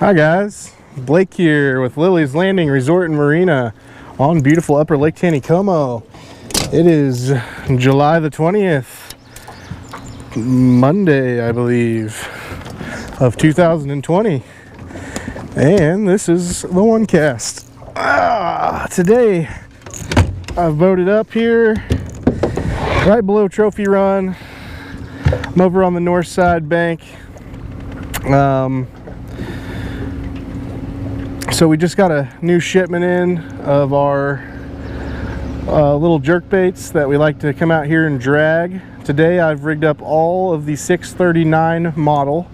Hi guys, Blake here with Lilley's Landing Resort and Marina on beautiful Upper Lake Taneycomo. It is July the 20th, Monday I believe, of 2020, and this is the one cast. Today I've boated up here right below Trophy Run. I'm over on the north side bank. So we just got a new shipment in of our little jerk baits that we like to come out here and drag. Today I've rigged up all of the 639 model,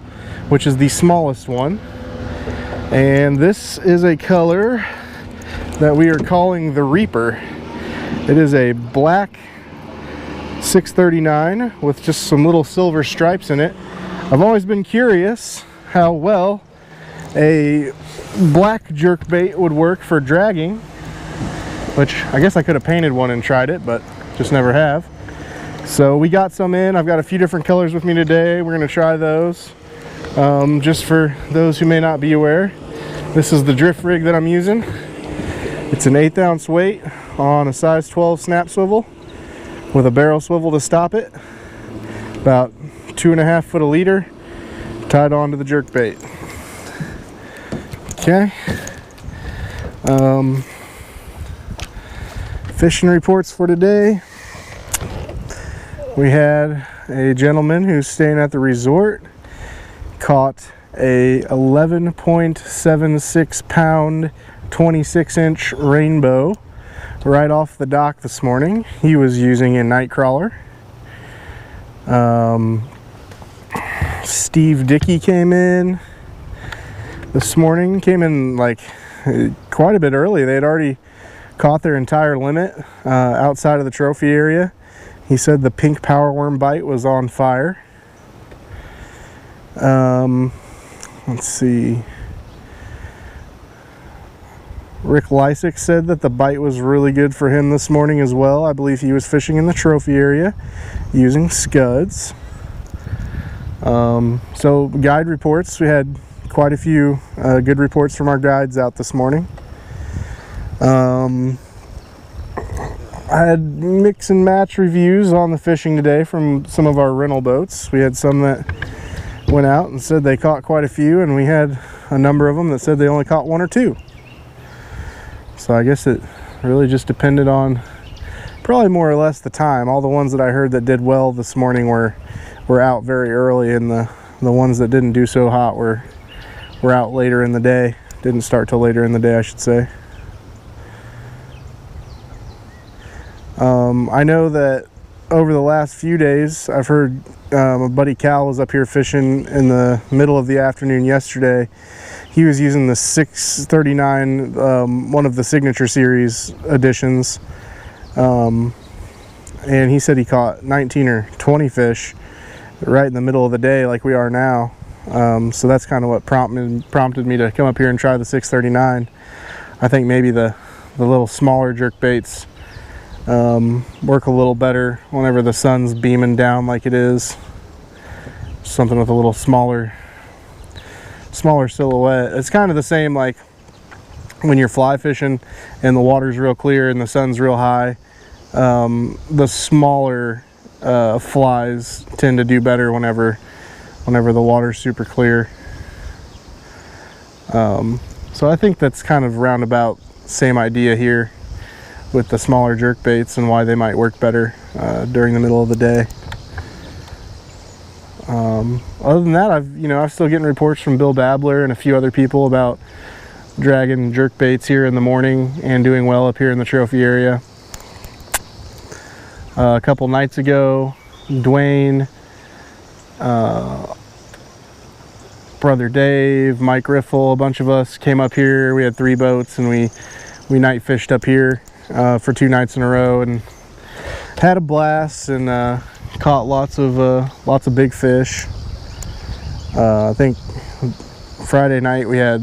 which is the smallest one. And this is a color that we are calling the Reaper. It is a black 639 with just some little silver stripes in it. I've always been curious how well a black jerk bait would work for dragging, which I guess I could have painted one and tried it, but just never have. So we got some in. I've got a few different colors with me today. We're going to try those. Just for those who may not be aware, this is the drift rig that I'm using. It's an 1/8 ounce weight on a size 12 snap swivel with a barrel swivel to stop it, about 2.5 foot a leader, tied onto the jerk bait. Okay. Fishing reports for today. We had a gentleman who's staying at the resort caught a 11.76 pound 26-inch rainbow right off the dock this morning. He was using a night crawler. Steve Dickey came in this morning, came in like quite a bit early. They had already caught their entire limit outside of the trophy area. He said the pink power worm bite was on fire. Let's see. Rick Lysick said that the bite was really good for him this morning as well. I believe he was fishing in the trophy area using scuds. So guide reports, we had quite a few good reports from our guides out this morning. I had mix and match reviews on the fishing today from some of our rental boats. We had some that went out and said they caught quite a few, and we had a number of them that said they only caught 1 or 2. So I guess it really just depended on probably more or less the time. All the ones that I heard that did well this morning were out very early, and the ones that didn't do so hot were out later in the day. Didn't start till later in the day, I should say. I know that over the last few days, I've heard my buddy Cal was up here fishing in the middle of the afternoon yesterday. He was using the 639, one of the Signature Series editions, and he said he caught 19 or 20 fish right in the middle of the day like we are now. So that's kind of what prompted me to come up here and try the 639. I think maybe the little smaller jerk baits work a little better whenever the sun's beaming down like it is. Something with a little smaller silhouette. It's kind of the same like when you're fly fishing and the water's real clear and the sun's real high. The smaller flies tend to do better whenever the water's super clear. So I think that's kind of roundabout same idea here with the smaller jerk baits and why they might work better during the middle of the day. Other than that, I'm still getting reports from Bill Babler and a few other people about dragging jerk baits here in the morning and doing well up here in the trophy area. A couple nights ago, Dwayne, brother Dave, Mike Riffle, a bunch of us came up here. We had 3 boats and we night fished up here for 2 nights in a row and had a blast and caught lots of big fish. I think Saturday night we had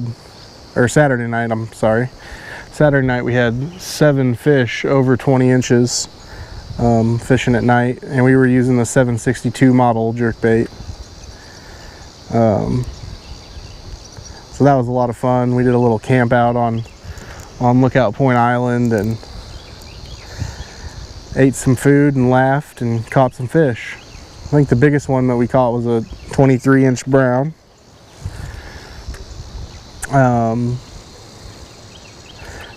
7 fish over 20 inches fishing at night, and we were using the 762 model jerk bait. So that was a lot of fun. We did a little camp out on Lookout Point Island and ate some food and laughed and caught some fish. I think the biggest one that we caught was a 23-inch brown.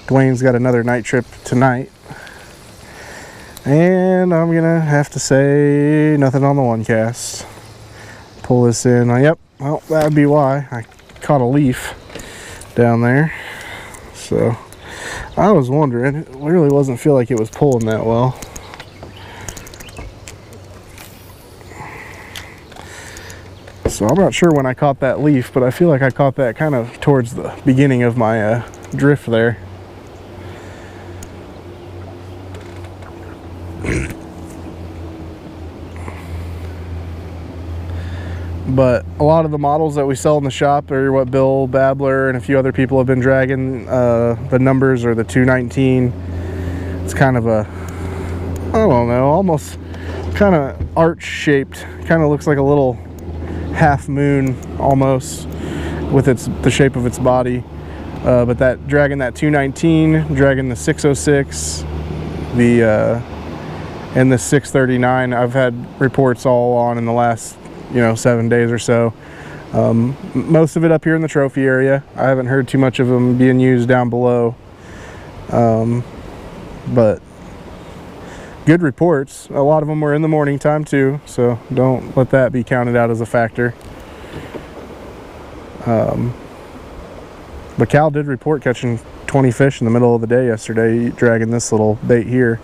Dwayne's got another night trip tonight. And I'm gonna have to say nothing on the one cast. Pull this in. Yep, well, that'd be why. I caught a leaf down there. So I was wondering, it really doesn't feel like it was pulling that well. So I'm not sure when I caught that leaf, but I feel like I caught that kind of towards the beginning of my drift there. But a lot of the models that we sell in the shop are what Bill Babler and a few other people have been dragging. The numbers are the 219. It's kind of a, I don't know, almost kind of arch shaped. Kind of looks like a little half moon almost with the shape of its body. But that dragging that 219, dragging the 606, and the 639, I've had reports all on in the last 7 days or so. Most of it up here in the trophy area. I haven't heard too much of them being used down below, but good reports. A lot of them were in the morning time too, so don't let that be counted out as a factor. But Cal did report catching 20 fish in the middle of the day yesterday, dragging this little bait here.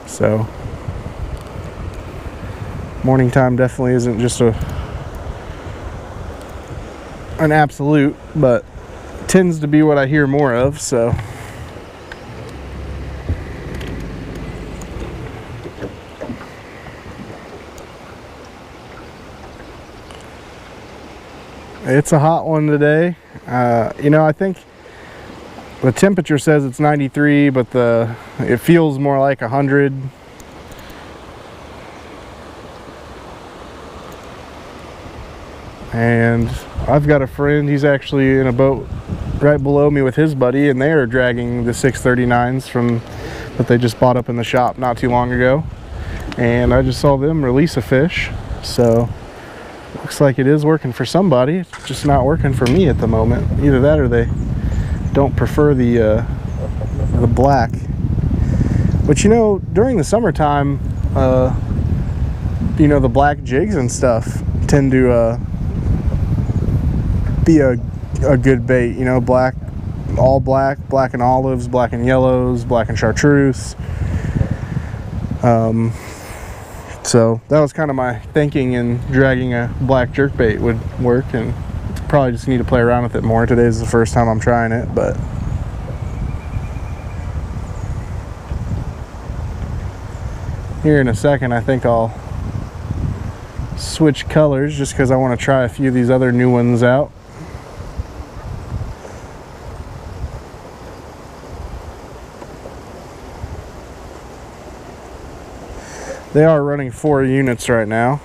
So morning time definitely isn't just an absolute, but tends to be what I hear more of. So it's a hot one today. I think the temperature says it's 93, but it feels more like 100. And I've got a friend, he's actually in a boat right below me with his buddy, and they are dragging the 639s that they just bought up in the shop not too long ago. And I just saw them release a fish, so looks like it is working for somebody. It's just not working for me at the moment. Either that or they don't prefer the black. But during the summertime, the black jigs and stuff tend to be a good bait. Black, all black, black and olives, black and yellows, black and chartreuse. So that was kind of my thinking, in dragging a black jerkbait would work, and probably just need to play around with it more. Today's the first time I'm trying it, but here in a second I think I'll switch colors just because I want to try a few of these other new ones out. They are running 4 units right now.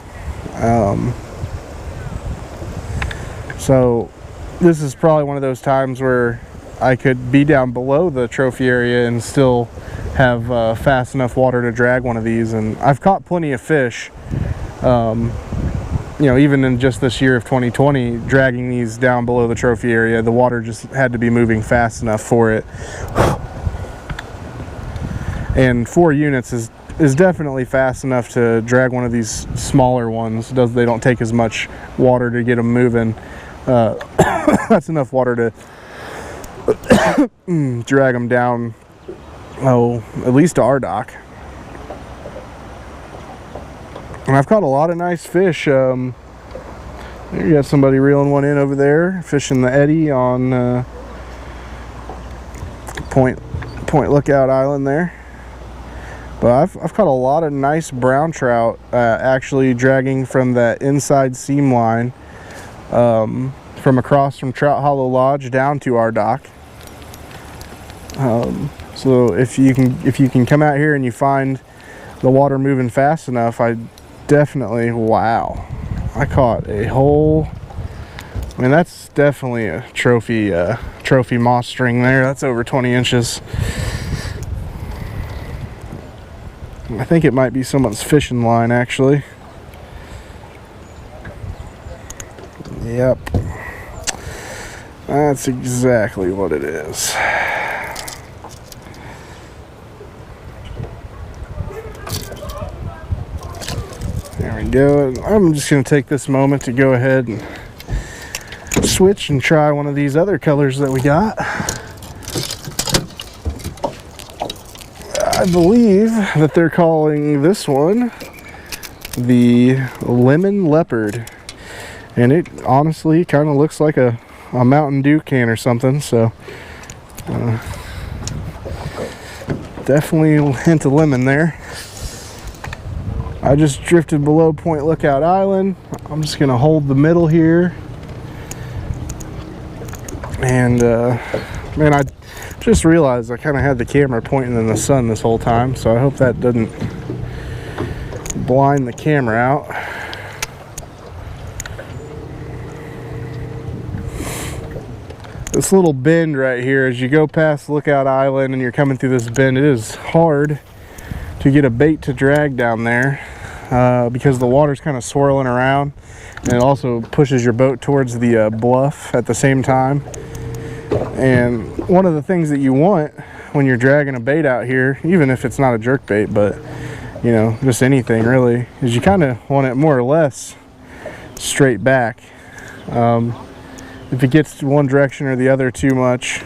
So this is probably one of those times where I could be down below the trophy area and still have fast enough water to drag one of these. And I've caught plenty of fish, even in just this year of 2020, dragging these down below the trophy area. The water just had to be moving fast enough for it. And 4 units is definitely fast enough to drag one of these smaller ones. They don't take as much water to get them moving. That's enough water to drag them down, at least to our dock. And I've caught a lot of nice fish. There you got somebody reeling one in over there, fishing the eddy on Point Lookout Island there. But I've caught a lot of nice brown trout, actually dragging from that inside seam line, from across from Trout Hollow Lodge down to our dock. So if you can come out here and you find the water moving fast enough, I definitely, wow, I caught a whole I mean, that's definitely a trophy moss string there. That's over 20 inches. I think it might be someone's fishing line, actually. Yep. That's exactly what it is. There we go. I'm just going to take this moment to go ahead and switch and try one of these other colors that we got. I believe that they're calling this one the Lemon Leopard, and it honestly kind of looks like a Mountain Dew can or something, so definitely a hint of lemon there. I just drifted below Point Lookout Island. I'm just gonna hold the middle here, and man, I just realized I kind of had the camera pointing in the sun this whole time, so I hope that doesn't blind the camera out. This little bend right here, as you go past Lookout Island and you're coming through this bend, it is hard to get a bait to drag down there because the water's kind of swirling around, and it also pushes your boat towards the bluff at the same time. And one of the things that you want when you're dragging a bait out here, even if it's not a jerk bait, but you know, just anything really, is you kind of want it more or less straight back. If it gets one direction or the other too much,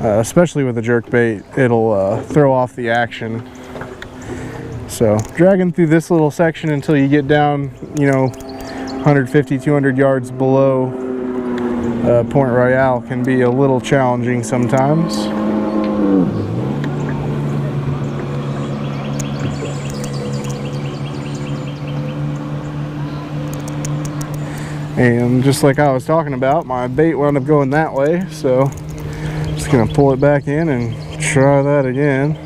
especially with a jerk bait, it'll throw off the action. So dragging through this little section until you get down, you know, 150, 200 yards below Point Royale can be a little challenging sometimes. And just like I was talking about, my bait wound up going that way, so just gonna pull it back in and try that again.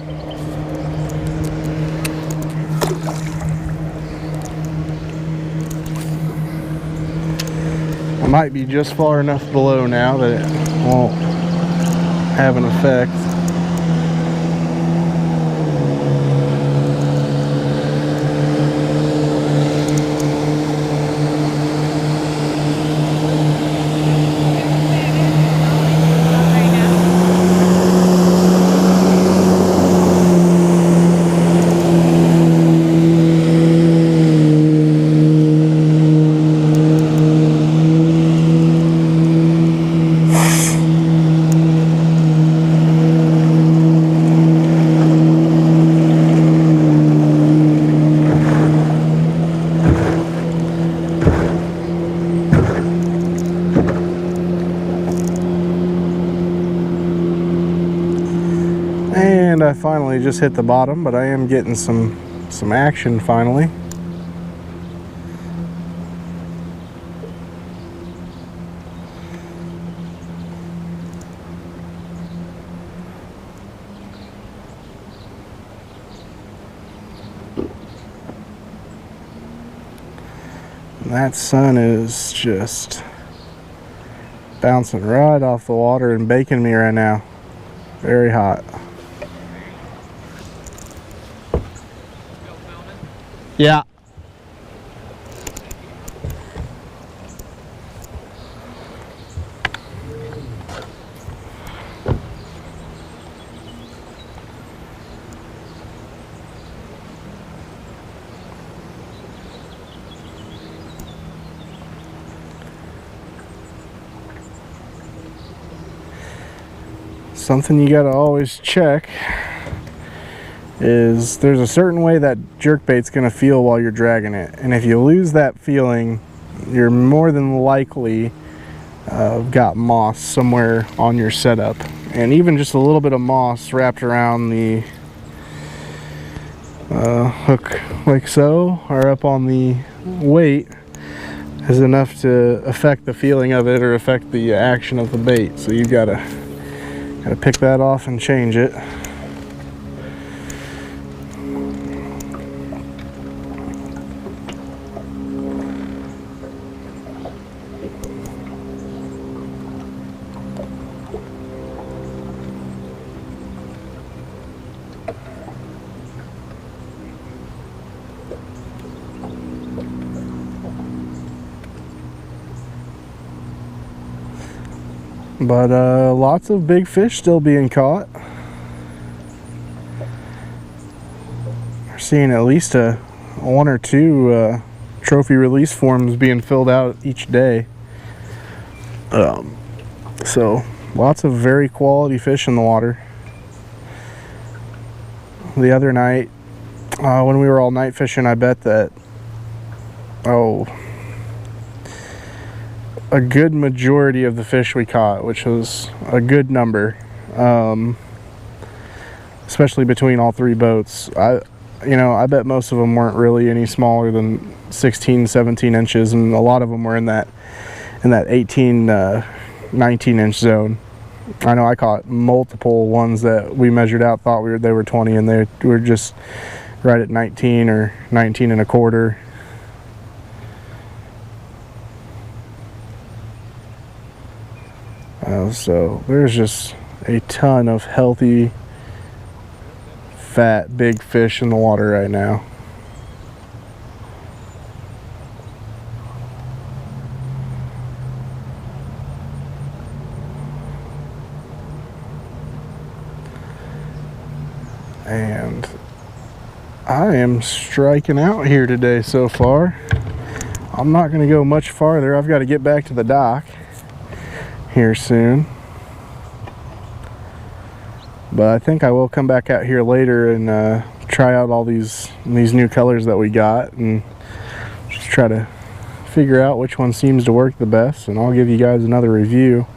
I might be just far enough below now that it won't have an effect. And I finally just hit the bottom, but I am getting some action finally. And that sun is just bouncing right off the water and baking me right now. Very hot. Yeah. Something you gotta always check is there's a certain way that jerkbait's gonna feel while you're dragging it, and if you lose that feeling, you're more than likely got moss somewhere on your setup. And even just a little bit of moss wrapped around the hook like so, or up on the weight, is enough to affect the feeling of it or affect the action of the bait. So you've gotta pick that off and change it. But lots of big fish still being caught. We're seeing at least one or two trophy release forms being filled out each day. So lots of very quality fish in the water. The other night, when we were all night fishing, I bet that, a good majority of the fish we caught, which was a good number, especially between all three boats. I bet most of them weren't really any smaller than 16, 17 inches, and a lot of them were in that 18, 19 inch zone. I know I caught multiple ones that we measured out, thought they were 20, and they were just right at 19 or 19 and a quarter. So there's just a ton of healthy, fat, big fish in the water right now. And I am striking out here today so far. I'm not going to go much farther. I've got to get back to the dock here soon. But I think I will come back out here later and try out all these new colors that we got and just try to figure out which one seems to work the best, and I'll give you guys another review.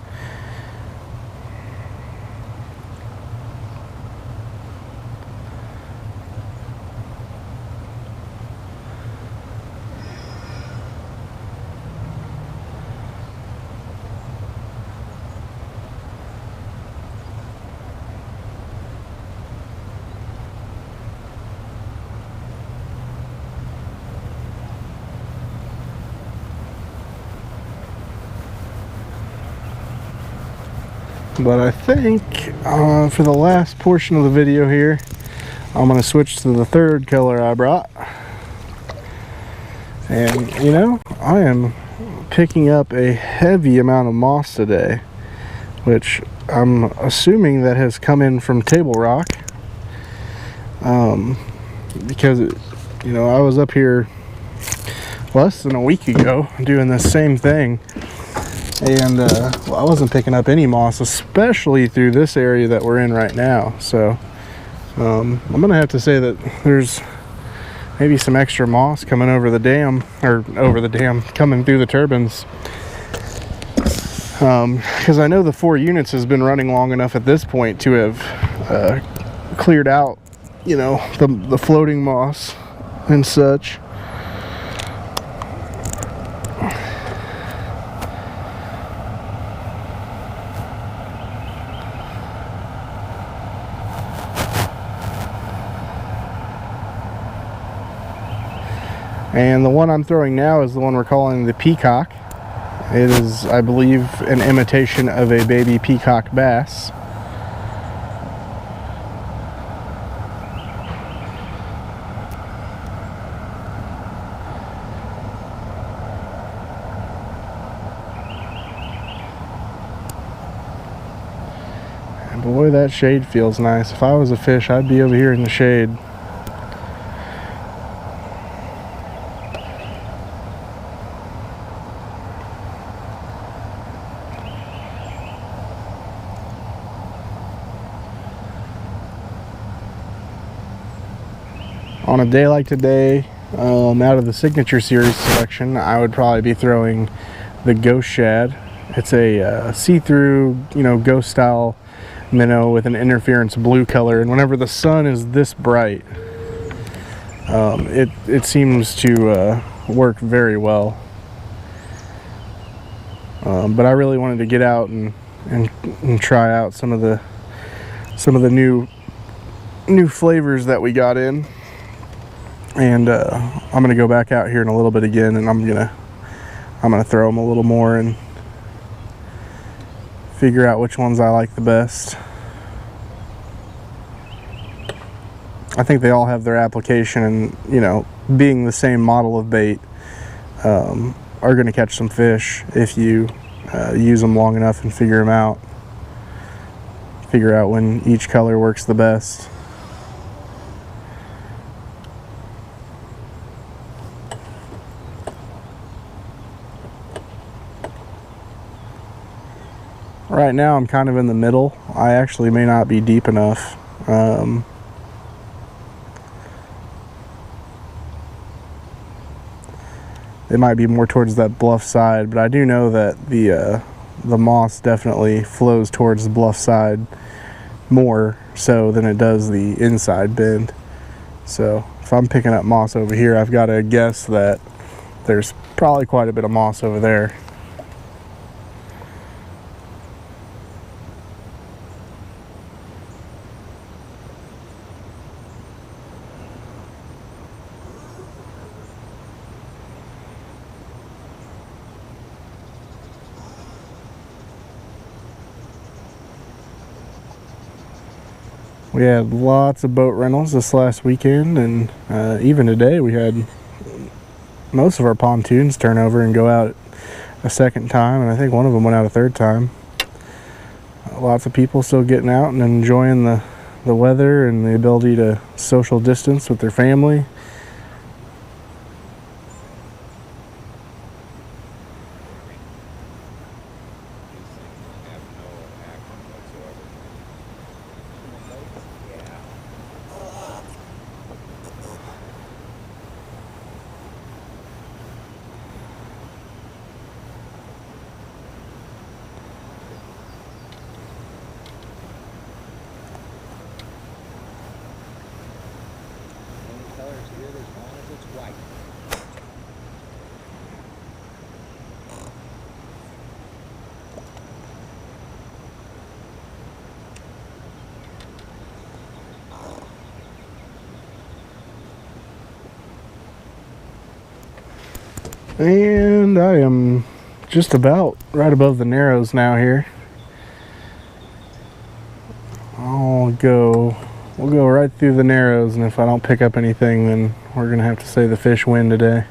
But I think for the last portion of the video here, I'm going to switch to the third color I brought. And you know, I am picking up a heavy amount of moss today, which I'm assuming that has come in from Table Rock. Because I was up here less than a week ago doing the same thing, and I wasn't picking up any moss, especially through this area that we're in right now. So I'm gonna have to say that there's maybe some extra moss coming over the dam, coming through the turbines, because I know the 4 units has been running long enough at this point to have cleared out the floating moss and such. And the one I'm throwing now is the one we're calling the Peacock. It is, I believe, an imitation of a baby peacock bass. And boy, that shade feels nice. If I was a fish, I'd be over here in the shade. On a day like today, out of the Signature Series selection, I would probably be throwing the Ghost Shad. It's a see-through, ghost style minnow with an interference blue color, and whenever the sun is this bright, it seems to work very well. But I really wanted to get out and try out some of the new flavors that we got in. And I'm gonna go back out here in a little bit again, and I'm gonna throw them a little more and figure out which ones I like the best. I think they all have their application, and being the same model of bait, are gonna catch some fish if you use them long enough and figure them out. Figure out when each color works the best. Right now I'm kind of in the middle. I actually may not be deep enough. It might be more towards that bluff side, but I do know that the moss definitely flows towards the bluff side more so than it does the inside bend. So if I'm picking up moss over here, I've got to guess that there's probably quite a bit of moss over there. We had lots of boat rentals this last weekend, and even today we had most of our pontoons turn over and go out a second time, and I think one of them went out a third time. Lots of people still getting out and enjoying the weather and the ability to social distance with their family. And I am just about right above the narrows now here. We'll go right through the narrows, and if I don't pick up anything, then we're gonna have to say the fish win today.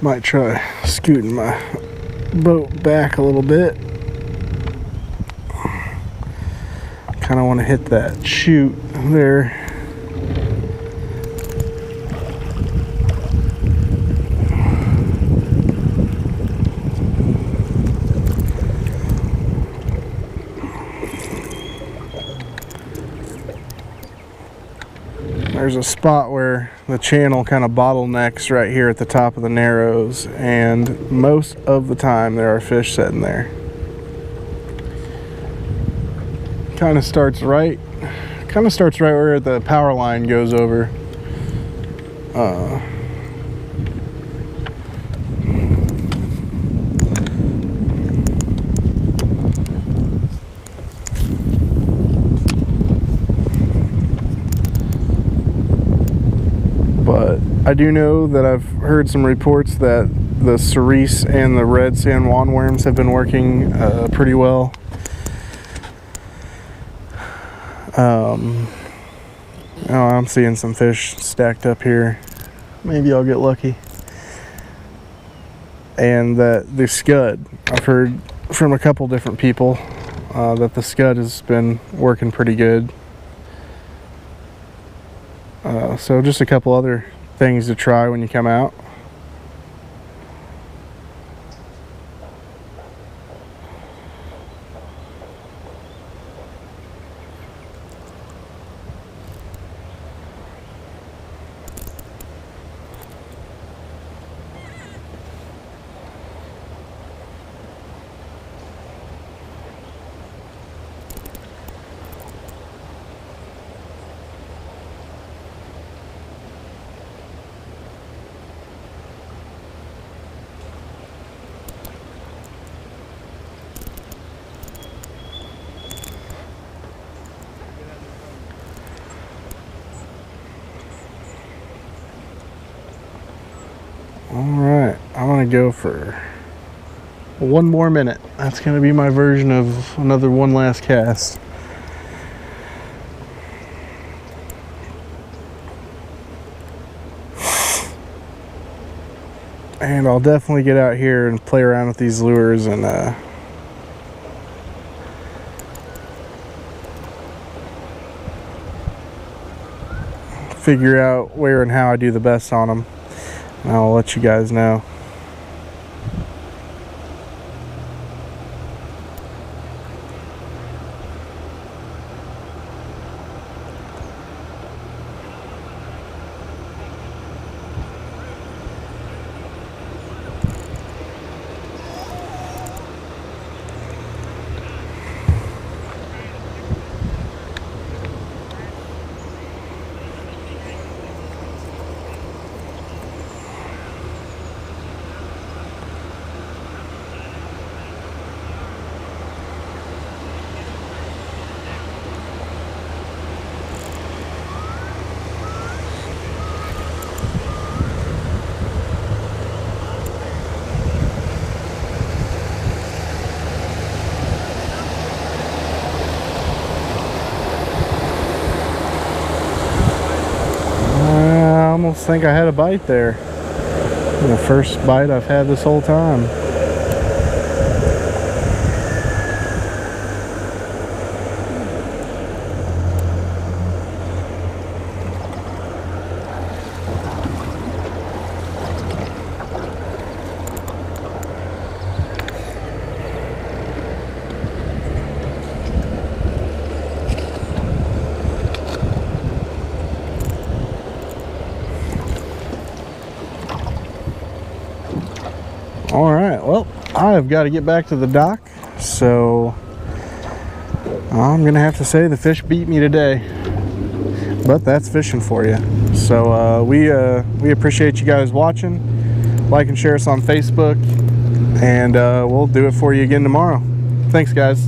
Might try scooting my boat back a little bit. Kind of want to hit that chute there. There's a spot where the channel kind of bottlenecks right here at the top of the narrows, and most of the time there are fish sitting there. Kind of starts right where the power line goes over. But I do know that I've heard some reports that the cerise and the red San Juan worms have been working pretty well. I'm seeing some fish stacked up here. Maybe I'll get lucky. And that the scud, I've heard from a couple different people that the scud has been working pretty good. So just a couple other things to try when you come out. Alright, I'm gonna go for one more minute. That's gonna be my version of another one last cast. And I'll definitely get out here and play around with these lures and figure out where and how I do the best on them. And I'll let you guys know. I almost think I had a bite there. The first bite I've had this whole time. Alright, well, I've got to get back to the dock, so I'm going to have to say the fish beat me today. But that's fishing for you. So we appreciate you guys watching. Like and share us on Facebook, and we'll do it for you again tomorrow. Thanks, guys.